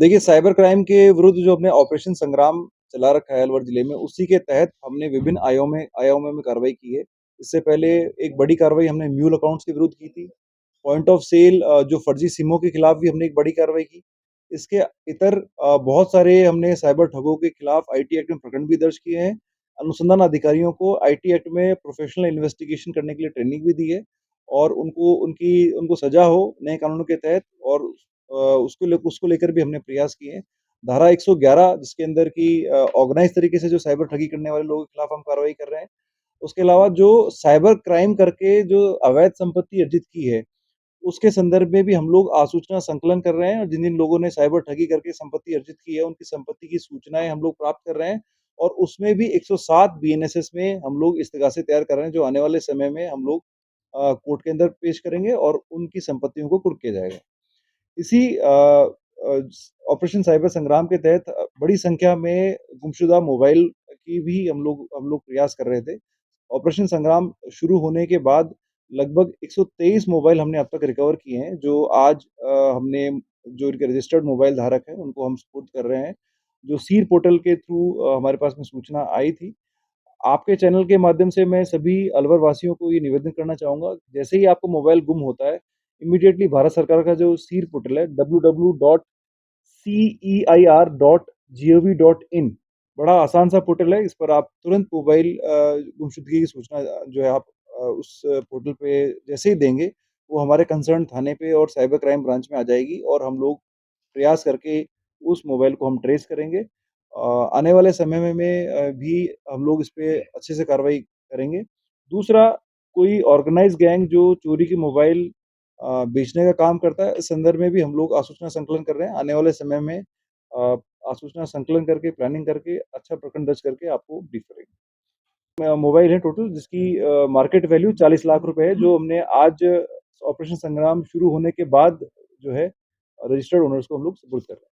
देखिए, cyber crime के विरुद्ध जो हमने ऑपरेशन संग्राम चला रखा है अलवर जिले में, उसी के तहत हमने विभिन्न आयामों में कार्रवाई की है। इससे पहले एक बड़ी कार्रवाई हमने म्यूल अकाउंट्स के विरुद्ध की थी। पॉइंट ऑफ सेल जो फर्जी सिमों के खिलाफ भी हमने एक बड़ी कार्रवाई की। इसके इतर बहुत सारे हमने साइबर ठगों के खिलाफ आईटी एक्ट में प्रकरण भी दर्ज किए हैं। अनुसंधान अधिकारियों को आईटी एक्ट में प्रोफेशनल इन्वेस्टिगेशन करने के लिए ट्रेनिंग भी दी है और उनको सज़ा हो नए कानूनों के तहत और उसको लेकर भी हमने प्रयास किए हैं। धारा 111 जिसके अंदर की ऑर्गेनाइज़ तरीके से जो साइबर ठगी करने वाले लोगों के खिलाफ हम कार्रवाई कर रहे हैं। उसके अलावा जो साइबर क्राइम करके जो अवैध संपत्ति अर्जित की है, उसके संदर्भ में भी हम लोग आसूचना संकलन कर रहे हैं और जिन-जिन लोगों ने साइबर ठगी करके संपत्ति अर्जित की है, उनकी संपत्ति की सूचनाएँ हम लोग प्राप्त कर रहे हैं और उसमें भी 107 बीएनएसएस में हम लोग इस्तीगासे तैयार कर रहे हैं, जो आने वाले समय में हम लोग कोर्ट के अंदर पेश करेंगे और उनकी संपत्तियों को कुर्क किया जाएगा। इसी ऑपरेशन साइबर संग्राम के तहत बड़ी संख्या में गुमशुदा मोबाइल की भी हम लोग प्रयास कर रहे थे। ऑपरेशन संग्राम शुरू होने के बाद लगभग 123 मोबाइल हमने अब तक रिकवर किए हैं, जो आज हमने जो इनके रजिस्टर्ड मोबाइल धारक हैं, उनको हम सुपुर्द कर रहे हैं। जो सीर पोर्टल के थ्रू हमारे पास में सूचना आई थी। आपके चैनल के माध्यम से मैं सभी अलवर वासियों को ये निवेदन करना चाहूँगा, जैसे ही आपको मोबाइल गुम होता है, इमीडिएटली भारत सरकार का जो सीर पोर्टल है www.ceir.gov.in बड़ा आसान सा पोर्टल है, इस पर आप तुरंत मोबाइल गुमशुदगी की सूचना जो है आप उस पोर्टल पे जैसे ही देंगे, वो हमारे कंसर्न थाने पे और साइबर क्राइम ब्रांच में आ जाएगी और हम लोग प्रयास करके उस मोबाइल को हम ट्रेस करेंगे। आने वाले समय में भी हम लोग इस पे अच्छे से कार्रवाई करेंगे। दूसरा, कोई ऑर्गेनाइज़ गैंग जो चोरी के मोबाइल बेचने का काम करता है, इस संदर्भ में भी हम लोग आसूचना संकलन कर रहे हैं। आने वाले समय में आसूचना संकलन करके, प्लानिंग करके, अच्छा प्रकरण दर्ज करके आपको ब्रीफ करेंगे। मोबाइल है टोटल जिसकी मार्केट वैल्यू 40 लाख रुपए है, जो हमने आज ऑपरेशन संग्राम शुरू होने के बाद जो है रजिस्टर्ड ओनर्स को हम लोग सुपुर्द कर रहे हैं।